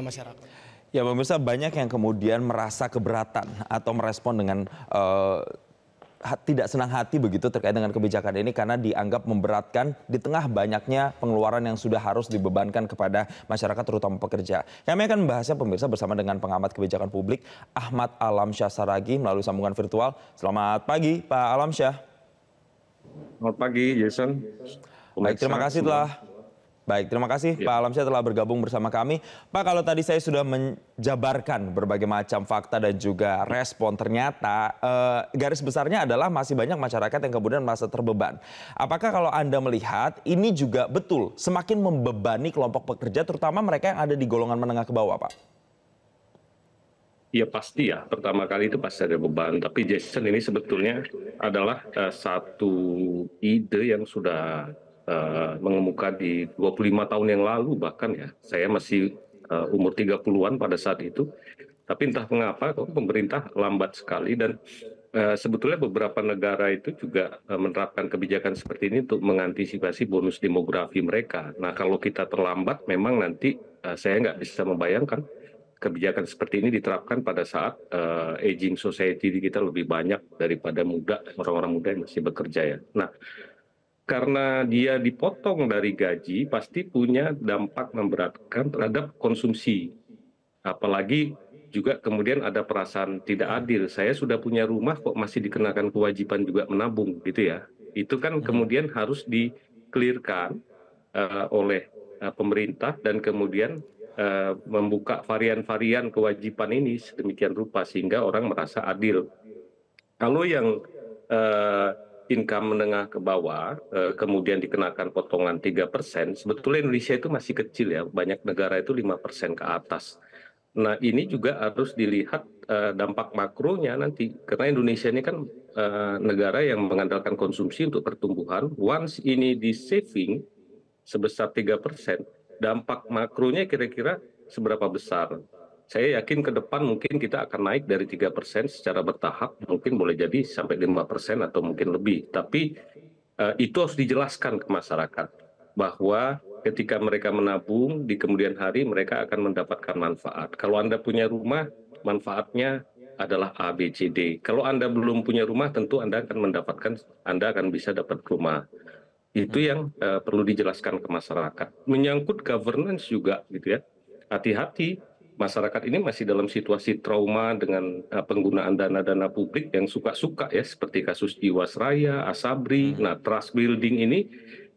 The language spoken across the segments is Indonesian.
masyarakat. Ya, pemirsa, banyak yang kemudian merasa keberatan atau merespon dengan tidak senang hati begitu terkait dengan kebijakan ini karena dianggap memberatkan di tengah banyaknya pengeluaran yang sudah harus dibebankan kepada masyarakat terutama pekerja. Kami akan membahasnya pemirsa bersama dengan pengamat kebijakan publik Ahmad Alamsyah Saragih melalui sambungan virtual. Selamat pagi Pak Alamsyah. Selamat pagi Jason. Baik, terima kasih telah Pak Alamsyah telah bergabung bersama kami. Pak, kalau tadi saya sudah menjabarkan berbagai macam fakta dan juga respon, ternyata garis besarnya adalah masih banyak masyarakat yang kemudian merasa terbeban. Apakah kalau Anda melihat ini juga betul semakin membebani kelompok pekerja, terutama mereka yang ada di golongan menengah ke bawah, Pak? Ya pasti ya, pertama kali itu pasti ada beban. Tapi Jason, ini sebetulnya adalah satu ide yang sudah mengemuka di 25 tahun yang lalu bahkan ya. Saya masih umur 30-an pada saat itu. Tapi entah mengapa kok pemerintah lambat sekali dan sebetulnya beberapa negara itu juga menerapkan kebijakan seperti ini untuk mengantisipasi bonus demografi mereka. Nah kalau kita terlambat memang nanti saya nggak bisa membayangkan kebijakan seperti ini diterapkan pada saat aging society di kita lebih banyak daripada orang-orang muda yang masih bekerja ya. Nah, karena dia dipotong dari gaji, pasti punya dampak memberatkan terhadap konsumsi. Apalagi juga kemudian ada perasaan tidak adil. Saya sudah punya rumah kok masih dikenakan kewajiban juga menabung gitu ya. Itu kan kemudian harus di-clearkan oleh pemerintah dan kemudian membuka varian-varian kewajiban ini sedemikian rupa sehingga orang merasa adil. Kalau yang income menengah ke bawah kemudian dikenakan potongan 3%, sebetulnya Indonesia itu masih kecil ya, banyak negara itu 5% ke atas. Nah ini juga harus dilihat dampak makronya nanti, karena Indonesia ini kan negara yang mengandalkan konsumsi untuk pertumbuhan. Once ini di saving sebesar 3%, dampak makronya kira-kira seberapa besar? Saya yakin ke depan mungkin kita akan naik dari 3% secara bertahap, mungkin boleh jadi sampai 5% atau mungkin lebih. Tapi itu harus dijelaskan ke masyarakat bahwa ketika mereka menabung di kemudian hari mereka akan mendapatkan manfaat. Kalau Anda punya rumah, manfaatnya adalah A, B, C, D. Kalau Anda belum punya rumah, tentu Anda akan bisa dapat rumah. Itu yang perlu dijelaskan ke masyarakat. Menyangkut governance juga gitu ya. Hati-hati, masyarakat ini masih dalam situasi trauma dengan penggunaan dana-dana publik yang suka-suka ya, seperti kasus Jiwasraya, Asabri. Nah, trust building ini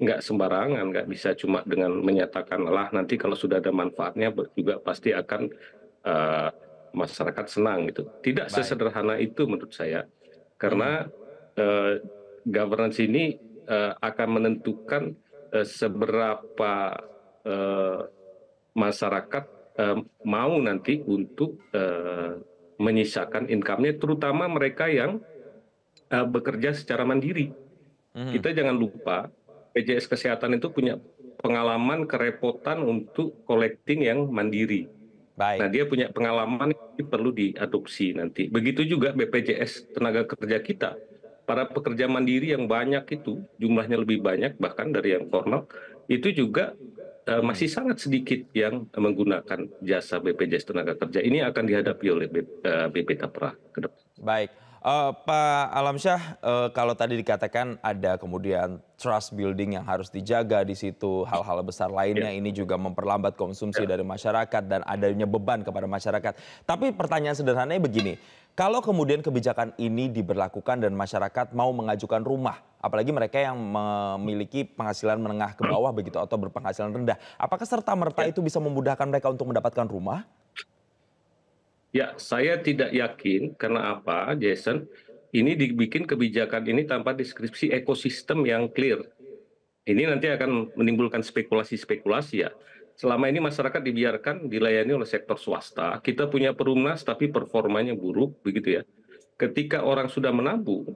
nggak sembarangan, nggak bisa cuma dengan menyatakan lah nanti kalau sudah ada manfaatnya juga pasti akan masyarakat senang gitu. Tidak sesederhana itu menurut saya. Karena governance ini akan menentukan seberapa masyarakat mau nanti untuk menyisakan income-nya, terutama mereka yang bekerja secara mandiri. Kita jangan lupa, BPJS Kesehatan itu punya pengalaman kerepotan untuk collecting yang mandiri. Nah, dia punya pengalaman yang perlu diadopsi nanti. Begitu juga BPJS Tenaga Kerja kita. Para pekerja mandiri yang banyak itu, jumlahnya lebih banyak bahkan dari yang formal, itu juga masih sangat sedikit yang menggunakan jasa BPJS Tenaga Kerja. Ini akan dihadapi oleh BP Tapra ke depan. Baik. Pak Alamsyah, kalau tadi dikatakan ada kemudian trust building yang harus dijaga di situ, hal-hal besar lainnya ini juga memperlambat konsumsi dari masyarakat dan adanya beban kepada masyarakat. Tapi pertanyaan sederhananya begini, kalau kemudian kebijakan ini diberlakukan dan masyarakat mau mengajukan rumah, apalagi mereka yang memiliki penghasilan menengah ke bawah begitu atau berpenghasilan rendah, apakah serta-merta itu bisa memudahkan mereka untuk mendapatkan rumah? Ya, saya tidak yakin. Karena apa, Jason? Ini dibikin kebijakan ini tanpa deskripsi ekosistem yang clear. Ini nanti akan menimbulkan spekulasi-spekulasi ya. Selama ini masyarakat dibiarkan dilayani oleh sektor swasta. Kita punya perumnas tapi performanya buruk, begitu ya. Ketika orang sudah menabung,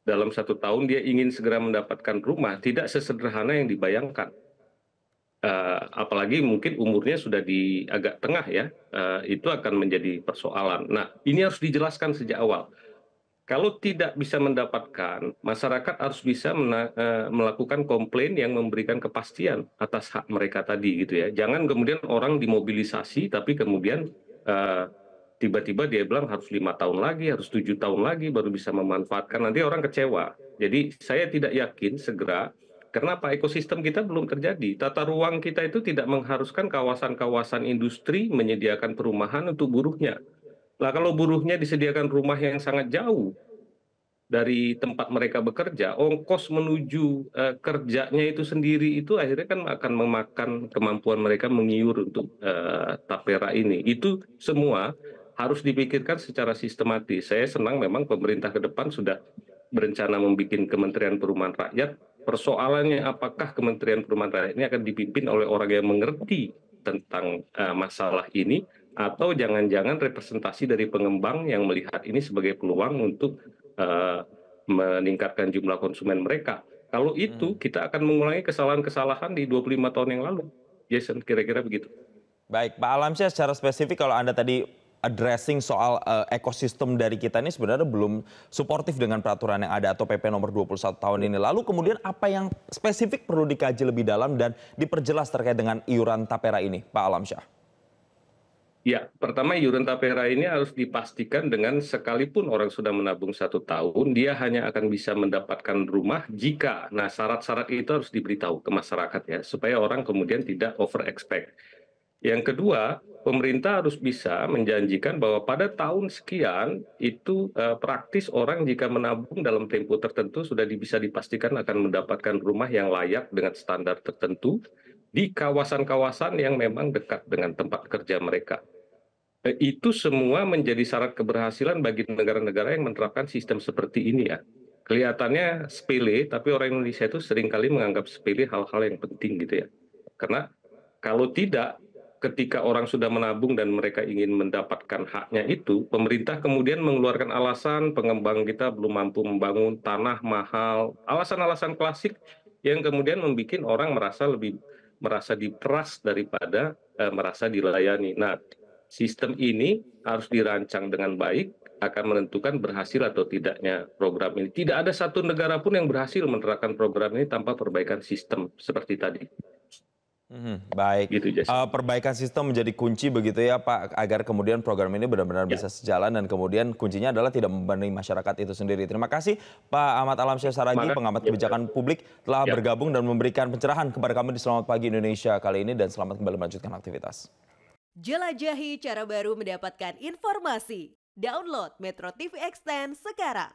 dalam 1 tahun dia ingin segera mendapatkan rumah, tidak sesederhana yang dibayangkan. Apalagi mungkin umurnya sudah di agak tengah ya, itu akan menjadi persoalan. Nah, ini harus dijelaskan sejak awal. Kalau tidak bisa mendapatkan, masyarakat harus bisa melakukan komplain yang memberikan kepastian atas hak mereka tadi gitu ya. Jangan kemudian orang dimobilisasi tapi kemudian eh, tiba-tiba dia bilang harus 5 tahun lagi, harus 7 tahun lagi baru bisa memanfaatkan. Nanti orang kecewa. Jadi saya tidak yakin segera. Kenapa ekosistem kita belum terjadi? Tata ruang kita itu tidak mengharuskan kawasan-kawasan industri menyediakan perumahan untuk buruhnya. Nah, kalau buruhnya disediakan rumah yang sangat jauh dari tempat mereka bekerja, ongkos menuju kerjanya itu sendiri itu akhirnya kan akan memakan kemampuan mereka mengiur untuk tapera ini. Itu semua harus dipikirkan secara sistematis. Saya senang memang pemerintah ke depan sudah berencana membuat Kementerian Perumahan Rakyat. Persoalannya apakah Kementerian Perumahan Rakyat ini akan dipimpin oleh orang yang mengerti tentang masalah ini, atau jangan-jangan representasi dari pengembang yang melihat ini sebagai peluang untuk meningkatkan jumlah konsumen mereka. Kalau itu, kita akan mengulangi kesalahan-kesalahan di 25 tahun yang lalu. Jason, kira-kira begitu. Baik, Pak Alamsyah, secara spesifik kalau Anda tadi addressing soal ekosistem dari kita ini sebenarnya belum suportif dengan peraturan yang ada atau PP nomor 21 tahun ini. Lalu kemudian apa yang spesifik perlu dikaji lebih dalam dan diperjelas terkait dengan iuran tapera ini, Pak Alamsyah? Ya, pertama iuran tapera ini harus dipastikan dengan sekalipun orang sudah menabung 1 tahun, dia hanya akan bisa mendapatkan rumah jika, nah syarat-syarat itu harus diberitahu ke masyarakat ya, supaya orang kemudian tidak over expect. Yang kedua, pemerintah harus bisa menjanjikan bahwa pada tahun sekian itu praktis orang jika menabung dalam tempo tertentu sudah bisa dipastikan akan mendapatkan rumah yang layak dengan standar tertentu di kawasan-kawasan yang memang dekat dengan tempat kerja mereka. Itu semua menjadi syarat keberhasilan bagi negara-negara yang menerapkan sistem seperti ini ya. Kelihatannya sepele, tapi orang Indonesia itu seringkali menganggap sepele hal-hal yang penting gitu ya. Karena kalau tidak, ketika orang sudah menabung dan mereka ingin mendapatkan haknya itu, pemerintah kemudian mengeluarkan alasan pengembang kita belum mampu membangun, tanah mahal, alasan-alasan klasik yang kemudian membuat orang merasa diperas daripada merasa dilayani. Nah, sistem ini harus dirancang dengan baik, akan menentukan berhasil atau tidaknya program ini. Tidak ada satu negara pun yang berhasil menerapkan program ini tanpa perbaikan sistem seperti tadi. Baik, Gitu, Jason. perbaikan sistem menjadi kunci begitu ya Pak, agar kemudian program ini benar-benar Ya. bisa sejalan dan kemudian kuncinya adalah tidak membebani masyarakat itu sendiri. Terima kasih Pak Ahmad Alamsyah Saragih, pengamat kebijakan publik, telah bergabung dan memberikan pencerahan kepada kami di Selamat Pagi Indonesia kali ini, dan selamat kembali melanjutkan aktivitas. Jelajahi cara baru mendapatkan informasi. Download Metro TV Extend sekarang.